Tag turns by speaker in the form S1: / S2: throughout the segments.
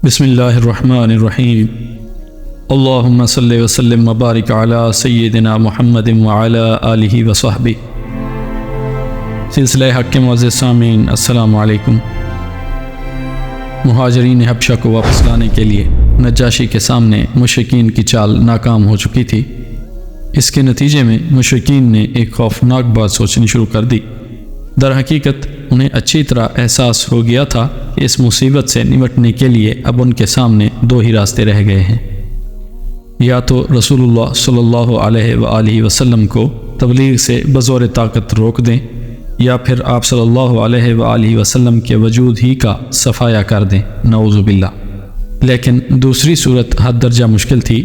S1: بسم اللہ الرحمن الرحیم اللہم صلی وسلم وبارک علی سیدنا محمد وعلی آلہ وصحبہ۔ سلسلہ حق کے معزز سامعین، السلام علیکم۔ مہاجرین حبشہ کو واپس لانے کے لیے نجاشی کے سامنے مشرکین کی چال ناکام ہو چکی تھی۔ اس کے نتیجے میں مشرکین نے ایک خوفناک بات سوچنی شروع کر دی۔ در حقیقت انہیں اچھی طرح احساس ہو گیا تھا کہ اس مصیبت سے نمٹنے کے لیے اب ان کے سامنے دو ہی راستے رہ گئے ہیں، یا تو رسول اللہ صلی اللہ علیہ وآلہ وسلم کو تبلیغ سے بزور طاقت روک دیں، یا پھر آپ صلی اللہ علیہ وآلہ وسلم کے وجود ہی کا صفایا کر دیں، نعوذ باللہ۔ لیکن دوسری صورت حد درجہ مشکل تھی،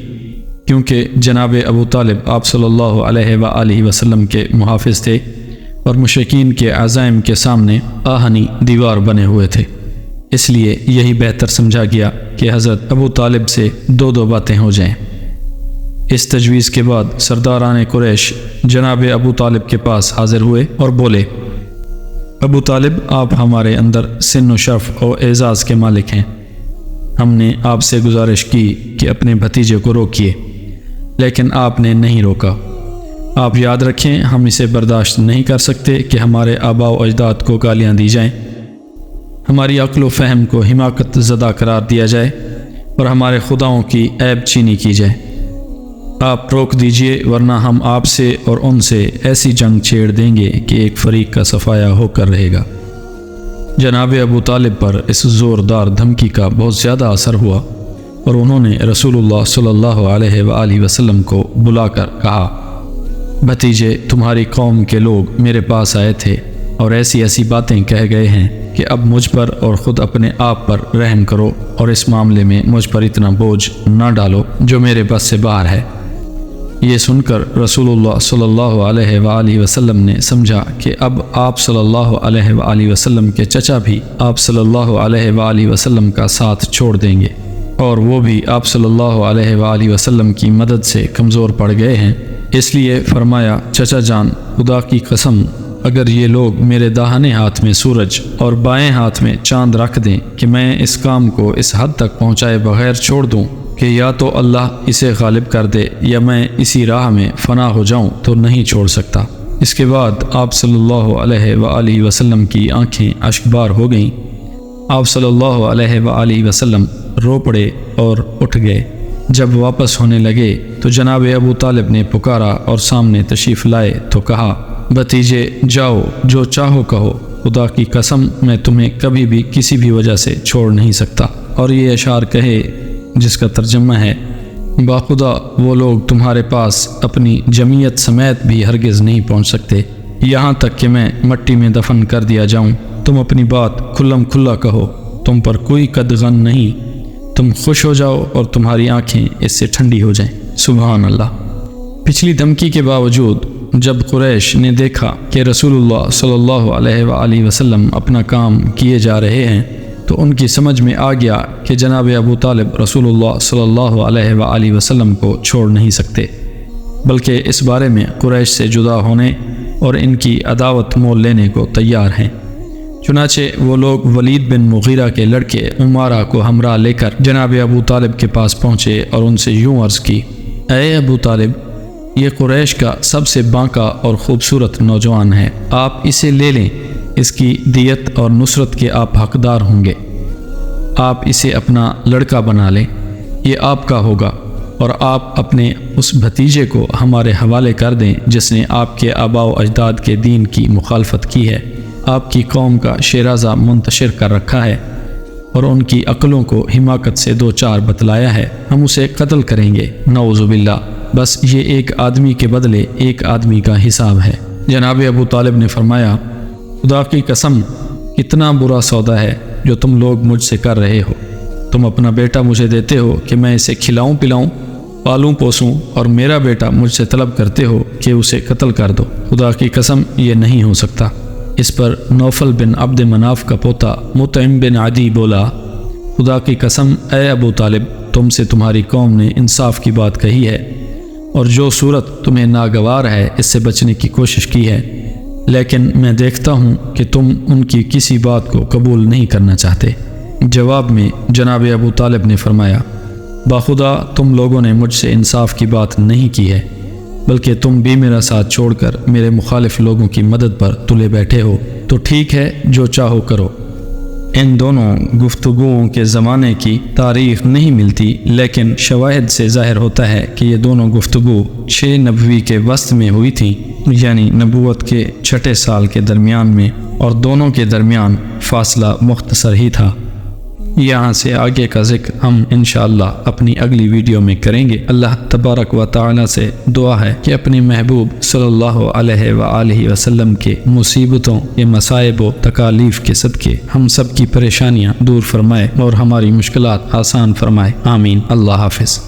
S1: کیونکہ جناب ابو طالب آپ صلی اللہ علیہ وآلہ وسلم کے محافظ تھے اور مشرکین کے عزائم کے سامنے آہنی دیوار بنے ہوئے تھے۔ اس لیے یہی بہتر سمجھا گیا کہ حضرت ابو طالب سے دو باتیں ہو جائیں۔ اس تجویز کے بعد سرداران قریش جناب ابو طالب کے پاس حاضر ہوئے اور بولے، ابو طالب، آپ ہمارے اندر سن و شرف اور اعزاز کے مالک ہیں۔ ہم نے آپ سے گزارش کی کہ اپنے بھتیجے کو روکیے، لیکن آپ نے نہیں روکا۔ آپ یاد رکھیں، ہم اسے برداشت نہیں کر سکتے کہ ہمارے آباء و اجداد کو گالیاں دی جائیں، ہماری عقل و فہم کو حماقت زدہ قرار دیا جائے اور ہمارے خداؤں کی عیب چینی کی جائے۔ آپ روک دیجئے، ورنہ ہم آپ سے اور ان سے ایسی جنگ چھیڑ دیں گے کہ ایک فریق کا صفایا ہو کر رہے گا۔ جناب ابو طالب پر اس زوردار دھمکی کا بہت زیادہ اثر ہوا اور انہوں نے رسول اللہ صلی اللہ علیہ وآلہ وسلم کو بلا کر کہا، بھتیجے، تمہاری قوم کے لوگ میرے پاس آئے تھے اور ایسی باتیں کہہ گئے ہیں کہ اب مجھ پر اور خود اپنے آپ پر رحم کرو اور اس معاملے میں مجھ پر اتنا بوجھ نہ ڈالو جو میرے بس سے باہر ہے۔ یہ سن کر رسول اللہ صلی اللہ علیہ وآلہ وسلم نے سمجھا کہ اب آپ صلی اللہ علیہ وآلہ وسلم کے چچا بھی آپ صلی اللہ علیہ وآلہ وسلم کا ساتھ چھوڑ دیں گے، اور وہ بھی آپ صلی اللہ علیہ وآلہ وسلم کی مدد سے کمزور پڑ گئے ہیں۔ اس لیے فرمایا، چچا جان، خدا کی قسم، اگر یہ لوگ میرے داہنے ہاتھ میں سورج اور بائیں ہاتھ میں چاند رکھ دیں کہ میں اس کام کو اس حد تک پہنچائے بغیر چھوڑ دوں کہ یا تو اللہ اسے غالب کر دے یا میں اسی راہ میں فنا ہو جاؤں، تو نہیں چھوڑ سکتا۔ اس کے بعد آپ صلی اللہ علیہ وآلہ وسلم کی آنکھیں اشکبار ہو گئیں۔ آپ صلی اللہ علیہ وآلہ وسلم رو پڑے اور اٹھ گئے۔ جب واپس ہونے لگے تو جناب ابو طالب نے پکارا اور سامنے تشریف لائے تو کہا، بھتیجے، جاؤ، جو چاہو کہو، خدا کی قسم میں تمہیں کبھی بھی کسی بھی وجہ سے چھوڑ نہیں سکتا۔ اور یہ اشعار کہے، جس کا ترجمہ ہے، باخدا وہ لوگ تمہارے پاس اپنی جمعیت سمیت بھی ہرگز نہیں پہنچ سکتے، یہاں تک کہ میں مٹی میں دفن کر دیا جاؤں۔ تم اپنی بات کھلم کھلا کہو، تم پر کوئی قدغن نہیں، تم خوش ہو جاؤ اور تمہاری آنکھیں اس سے ٹھنڈی ہو جائیں۔ سبحان اللہ۔ پچھلی دھمکی کے باوجود جب قریش نے دیکھا کہ رسول اللہ صلی اللہ علیہ وآلہ وسلم اپنا کام کیے جا رہے ہیں تو ان کی سمجھ میں آ گیا کہ جناب ابو طالب رسول اللہ صلی اللہ علیہ وآلہ وسلم کو چھوڑ نہیں سکتے، بلکہ اس بارے میں قریش سے جدا ہونے اور ان کی عداوت مول لینے کو تیار ہیں۔ چنانچہ وہ لوگ ولید بن مغیرہ کے لڑکے عمارہ کو ہمراہ لے کر جناب ابو طالب کے پاس پہنچے اور ان سے یوں عرض کی، اے ابو طالب، یہ قریش کا سب سے بانکا اور خوبصورت نوجوان ہے، آپ اسے لے لیں، اس کی دیت اور نصرت کے آپ حقدار ہوں گے۔ آپ اسے اپنا لڑکا بنا لیں، یہ آپ کا ہوگا، اور آپ اپنے اس بھتیجے کو ہمارے حوالے کر دیں جس نے آپ کے آباء و اجداد کے دین کی مخالفت کی ہے، آپ کی قوم کا شیرازہ منتشر کر رکھا ہے اور ان کی عقلوں کو حماقت سے دو چار بتلایا ہے، ہم اسے قتل کریں گے، نعوذ باللہ۔ بس یہ ایک آدمی کے بدلے ایک آدمی کا حساب ہے۔ جناب ابو طالب نے فرمایا، خدا کی قسم، اتنا برا سودا ہے جو تم لوگ مجھ سے کر رہے ہو۔ تم اپنا بیٹا مجھے دیتے ہو کہ میں اسے کھلاؤں پلاؤں، پالوں پوسوں، اور میرا بیٹا مجھ سے طلب کرتے ہو کہ اسے قتل کر دو۔ خدا کی قسم، یہ نہیں ہو سکتا۔ اس پر نوفل بن عبد مناف کا پوتا مطعم بن عدی بولا، خدا کی قسم، اے ابو طالب، تم سے تمہاری قوم نے انصاف کی بات کہی ہے اور جو صورت تمہیں ناگوار ہے اس سے بچنے کی کوشش کی ہے، لیکن میں دیکھتا ہوں کہ تم ان کی کسی بات کو قبول نہیں کرنا چاہتے۔ جواب میں جناب ابو طالب نے فرمایا، باخدا تم لوگوں نے مجھ سے انصاف کی بات نہیں کی ہے، بلکہ تم بھی میرا ساتھ چھوڑ کر میرے مخالف لوگوں کی مدد پر تلے بیٹھے ہو، تو ٹھیک ہے، جو چاہو کرو۔ ان دونوں گفتگوؤں کے زمانے کی تاریخ نہیں ملتی، لیکن شواہد سے ظاہر ہوتا ہے کہ یہ دونوں گفتگو 6 نبوی کے وسط میں ہوئی تھیں، یعنی نبوت کے 6 سال کے درمیان میں، اور دونوں کے درمیان فاصلہ مختصر ہی تھا۔ یہاں سے آگے کا ذکر ہم انشاءاللہ اپنی اگلی ویڈیو میں کریں گے۔ اللہ تبارک و تعالی سے دعا ہے کہ اپنے محبوب صلی اللہ علیہ وآلہ وسلم کے مصیبتوں کے مصائب و تکالیف کے صدقے ہم سب کی پریشانیاں دور فرمائے اور ہماری مشکلات آسان فرمائے، آمین۔ اللہ حافظ۔